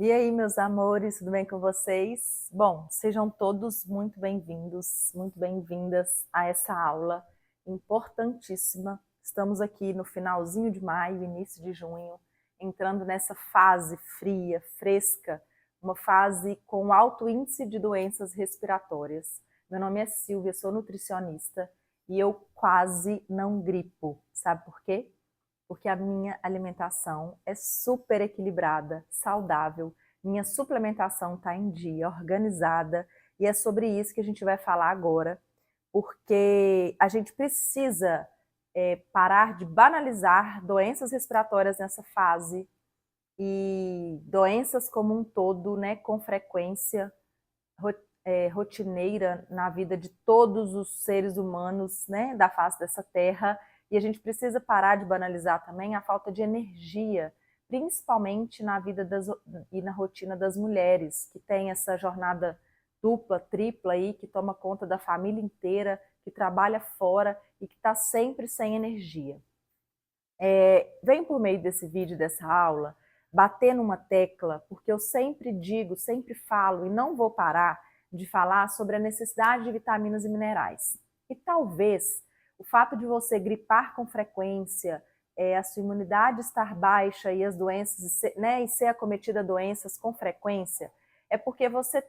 E aí, meus amores, tudo bem com vocês? Bom, sejam todos muito bem-vindos, muito bem-vindas a essa aula importantíssima. Estamos aqui no finalzinho de maio, início de junho, entrando nessa fase fria, fresca, uma fase com alto índice de doenças respiratórias. Meu nome é Silvia, sou nutricionista e eu quase não gripo. Sabe por quê? Porque a minha alimentação é super equilibrada, saudável, minha suplementação está em dia, organizada, e é sobre isso que a gente vai falar agora, porque a gente precisa parar de banalizar doenças respiratórias nessa fase e doenças como um todo, né, com frequência rotineira na vida de todos os seres humanos, né, da face dessa terra. E a gente precisa parar de banalizar também a falta de energia, principalmente na vida e na rotina das mulheres, que tem essa jornada dupla, tripla aí, que toma conta da família inteira, que trabalha fora e que está sempre sem energia. Vem por meio desse vídeo, dessa aula, bater numa tecla, porque eu sempre digo, sempre falo e não vou parar de falar sobre a necessidade de vitaminas e minerais. E talvez o fato de você gripar com frequência, a sua imunidade estar baixa e as doenças, né, e ser acometida de doenças com frequência, é porque você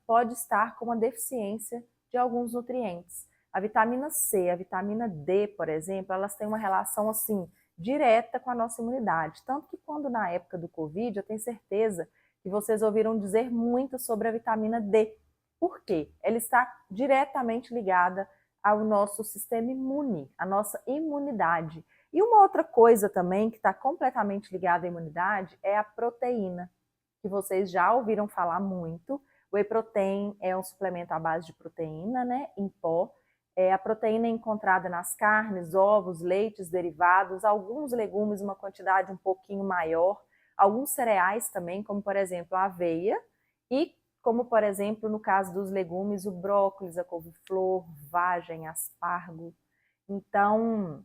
pode estar com uma deficiência de alguns nutrientes. A vitamina C, a vitamina D, por exemplo, elas têm uma relação assim direta com a nossa imunidade. Tanto que quando na época do Covid, eu tenho certeza que vocês ouviram dizer muito sobre a vitamina D. Por quê? Ela está diretamente ligada ao nosso sistema imune, à nossa imunidade. E uma outra coisa também que está completamente ligada à imunidade é a proteína, que vocês já ouviram falar muito. O Whey Protein é um suplemento à base de proteína, né, em pó. A proteína é encontrada nas carnes, ovos, leites, derivados, alguns legumes, uma quantidade um pouquinho maior, alguns cereais também, como por exemplo a aveia, e como por exemplo no caso dos legumes, o brócolis, a couve-flor, vagem, aspargo. Então,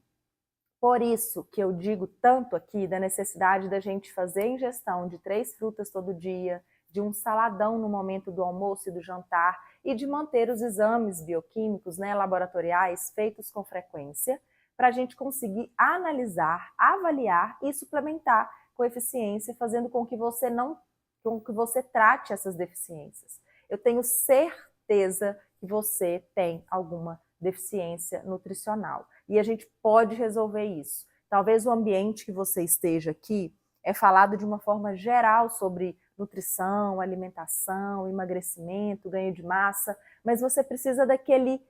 por isso que eu digo tanto aqui da necessidade da gente fazer ingestão de 3 frutas todo dia, de um saladão no momento do almoço e do jantar, e de manter os exames bioquímicos, né, laboratoriais feitos com frequência, para a gente conseguir analisar, avaliar e suplementar com eficiência, fazendo com que você trate essas deficiências. Eu tenho certeza que você tem alguma deficiência nutricional. E a gente pode resolver isso. Talvez o ambiente que você esteja aqui é falado de uma forma geral sobre nutrição, alimentação, emagrecimento, ganho de massa, mas você precisa daquele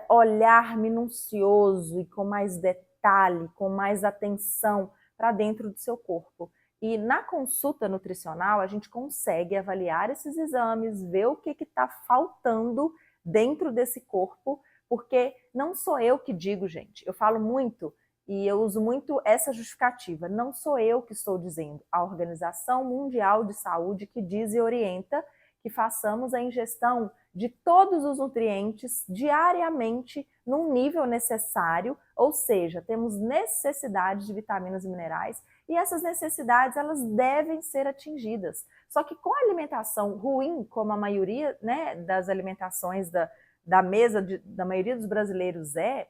olhar minucioso e com mais detalhe, com mais atenção para dentro do seu corpo. E na consulta nutricional, a gente consegue avaliar esses exames, ver o que está faltando dentro desse corpo, porque não sou eu que digo, gente. Eu falo muito e eu uso muito essa justificativa. Não sou eu que estou dizendo, a Organização Mundial de Saúde que diz e orienta que façamos a ingestão de todos os nutrientes diariamente num nível necessário, ou seja, temos necessidade de vitaminas e minerais e essas necessidades elas devem ser atingidas. Só que com a alimentação ruim, como a maioria, né, das alimentações da mesa da maioria dos brasileiros é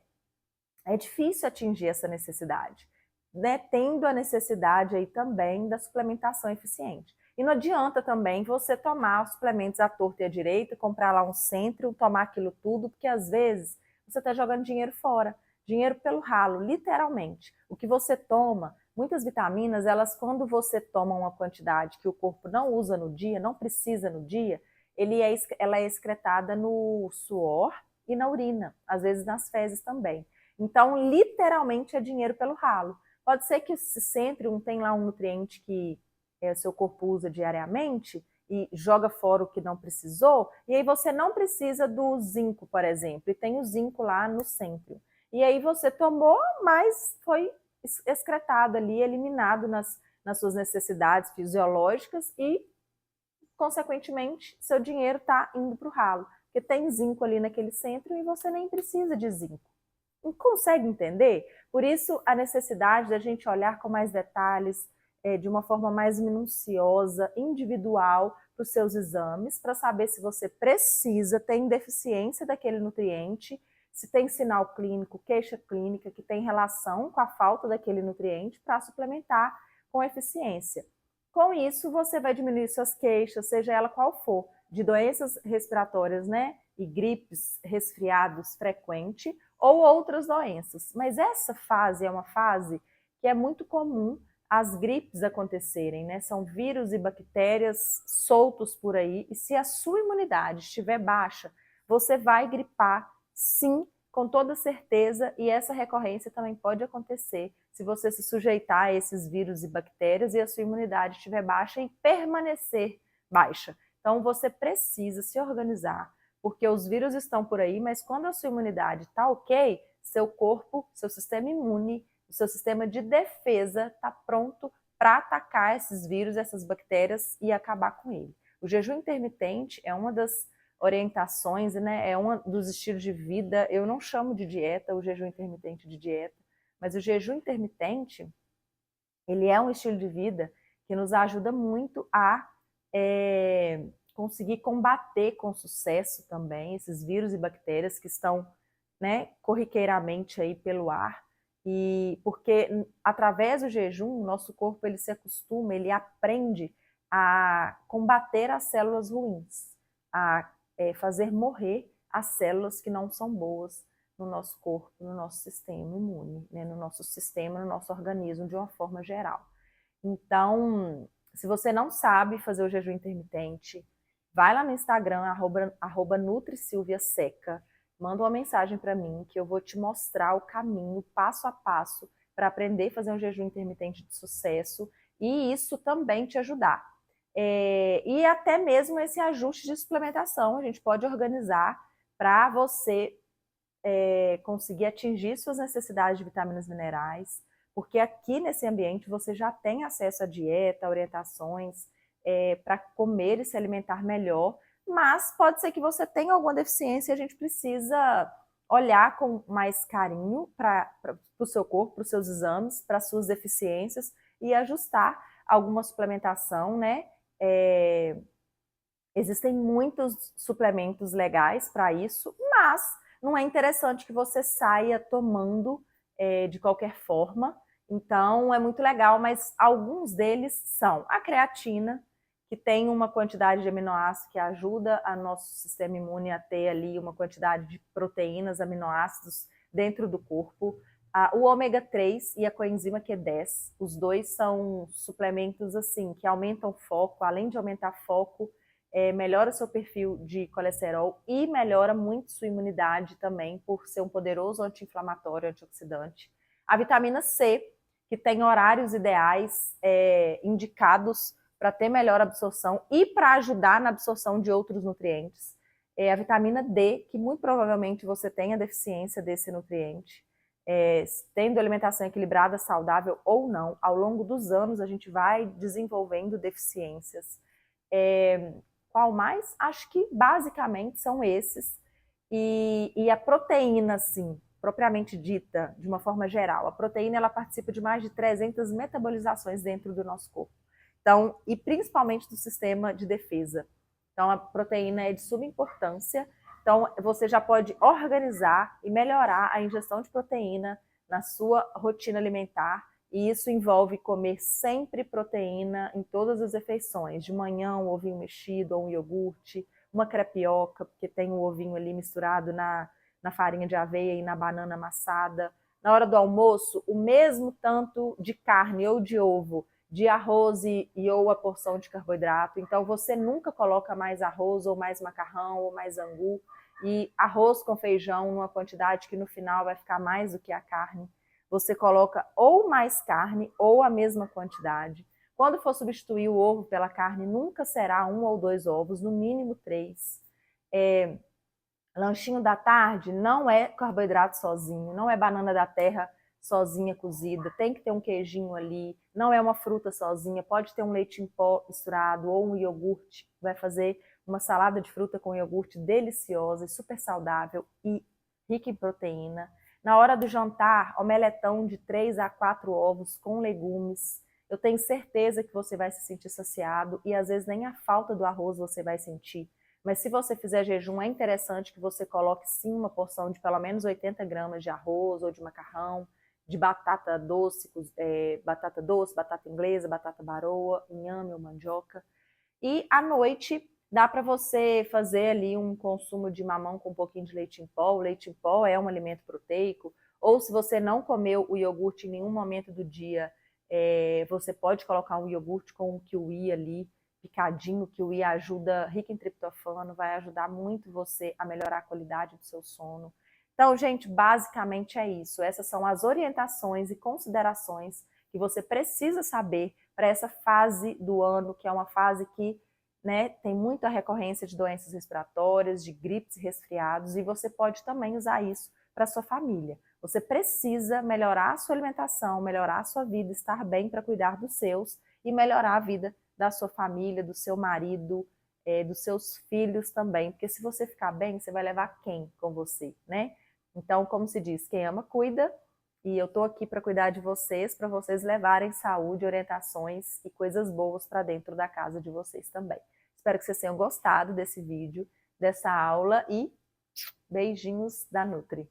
difícil atingir essa necessidade, né? Tendo a necessidade aí também da suplementação eficiente. E não adianta também você tomar os suplementos à torta e à direita, comprar lá um centro, tomar aquilo tudo, porque às vezes você está jogando dinheiro fora, dinheiro pelo ralo, literalmente. O que você toma, muitas vitaminas, elas quando você toma uma quantidade que o corpo não usa no dia, não precisa no dia, ela é excretada no suor e na urina, às vezes nas fezes também. Então, literalmente é dinheiro pelo ralo. Pode ser que sempre tem lá um nutriente que seu corpo usa diariamente e joga fora o que não precisou, e aí você não precisa do zinco, por exemplo, e tem o zinco lá no centro. E aí você tomou, mas foi excretado ali, eliminado nas suas necessidades fisiológicas e, consequentemente, seu dinheiro está indo para o ralo, porque tem zinco ali naquele centro e você nem precisa de zinco. Consegue entender? Por isso, a necessidade da gente olhar com mais detalhes, de uma forma mais minuciosa, individual, para os seus exames, para saber se você precisa, tem deficiência daquele nutriente, se tem sinal clínico, queixa clínica, que tem relação com a falta daquele nutriente, para suplementar com eficiência. Com isso, você vai diminuir suas queixas, seja ela qual for, de doenças respiratórias, né? E gripes, resfriados frequente, ou outras doenças. Mas essa fase é uma fase que é muito comum as gripes acontecerem, né? São vírus e bactérias soltos por aí, e se a sua imunidade estiver baixa, você vai gripar, sim, com toda certeza, e essa recorrência também pode acontecer se você se sujeitar a esses vírus e bactérias e a sua imunidade estiver baixa e permanecer baixa. Então você precisa se organizar, porque os vírus estão por aí, mas quando a sua imunidade está ok, seu corpo, seu sistema imune, o seu sistema de defesa está pronto para atacar esses vírus, essas bactérias e acabar com ele. O jejum intermitente é uma das orientações, né? É um dos estilos de vida. Eu não chamo de dieta, o jejum intermitente de dieta, mas o jejum intermitente, ele é um estilo de vida que nos ajuda muito a conseguir combater com sucesso também esses vírus e bactérias que estão, né, corriqueiramente aí pelo ar. E porque através do jejum, o nosso corpo ele se acostuma, ele aprende a combater as células ruins, a fazer morrer as células que não são boas no nosso corpo, no nosso sistema imune, né, no nosso sistema, no nosso organismo de uma forma geral. Então, se você não sabe fazer o jejum intermitente, vai lá no Instagram, @NutriSilviaSeca, manda uma mensagem para mim que eu vou te mostrar o caminho, passo a passo, para aprender a fazer um jejum intermitente de sucesso e isso também te ajudar. E até mesmo esse ajuste de suplementação, a gente pode organizar para você conseguir atingir suas necessidades de vitaminas e minerais, porque aqui nesse ambiente você já tem acesso à dieta, orientações para comer e se alimentar melhor, mas pode ser que você tenha alguma deficiência e a gente precisa olhar com mais carinho para o seu corpo, para os seus exames, para as suas deficiências e ajustar alguma suplementação, né? Existem muitos suplementos legais para isso, mas não é interessante que você saia tomando de qualquer forma. Então, é muito legal, mas alguns deles são a creatina, que tem uma quantidade de aminoácidos que ajuda a nosso sistema imune a ter ali uma quantidade de proteínas, aminoácidos dentro do corpo. O ômega 3 e a coenzima Q10, os dois são suplementos assim que aumentam o foco, além de aumentar foco, melhora o seu perfil de colesterol e melhora muito sua imunidade também, por ser um poderoso anti-inflamatório, antioxidante. A vitamina C, que tem horários ideais indicados para ter melhor absorção e para ajudar na absorção de outros nutrientes. A vitamina D, que muito provavelmente você tenha deficiência desse nutriente. Tendo alimentação equilibrada, saudável ou não, ao longo dos anos a gente vai desenvolvendo deficiências. Qual mais? Acho que basicamente são esses. E a proteína, assim, propriamente dita, de uma forma geral, a proteína ela participa de mais de 300 metabolizações dentro do nosso corpo. Então, e principalmente do sistema de defesa. Então, a proteína é de suma importância. Então, você já pode organizar e melhorar a ingestão de proteína na sua rotina alimentar. E isso envolve comer sempre proteína em todas as refeições. De manhã, um ovinho mexido ou um iogurte, uma crepioca, porque tem o ovinho ali misturado na farinha de aveia e na banana amassada. Na hora do almoço, o mesmo tanto de carne ou de ovo, de arroz ou a porção de carboidrato. Então, você nunca coloca mais arroz ou mais macarrão ou mais angu. E arroz com feijão numa quantidade que no final vai ficar mais do que a carne. Você coloca ou mais carne ou a mesma quantidade. Quando for substituir o ovo pela carne, nunca será 1 ou 2 ovos, no mínimo 3. Lanchinho da tarde não é carboidrato sozinho, não é banana da terra sozinha cozida, tem que ter um queijinho ali, não é uma fruta sozinha, pode ter um leite em pó misturado ou um iogurte, vai fazer uma salada de fruta com iogurte deliciosa e super saudável e rica em proteína. Na hora do jantar, omeletão de 3 a 4 ovos com legumes. eu tenho certeza que você vai se sentir saciado e às vezes nem a falta do arroz você vai sentir. Mas se você fizer jejum, é interessante que você coloque sim uma porção de pelo menos 80 gramas de arroz ou de macarrão, de batata doce, batata inglesa, batata baroa, inhame ou mandioca. E à noite dá para você fazer ali um consumo de mamão com um pouquinho de leite em pó. O leite em pó é um alimento proteico. Ou se você não comeu o iogurte em nenhum momento do dia, você pode colocar um iogurte com um kiwi ali, picadinho. O kiwi ajuda, rico em triptofano, vai ajudar muito você a melhorar a qualidade do seu sono. Então, gente, basicamente é isso. Essas são as orientações e considerações que você precisa saber para essa fase do ano, que é uma fase que, né, tem muita recorrência de doenças respiratórias, de gripes e resfriados, e você pode também usar isso para sua família. Você precisa melhorar a sua alimentação, melhorar a sua vida, estar bem para cuidar dos seus e melhorar a vida da sua família, do seu marido, dos seus filhos também, porque se você ficar bem, você vai levar quem com você, né? Então, como se diz, quem ama, cuida, e eu estou aqui para cuidar de vocês, para vocês levarem saúde, orientações e coisas boas para dentro da casa de vocês também. Espero que vocês tenham gostado desse vídeo, dessa aula e beijinhos da Nutri.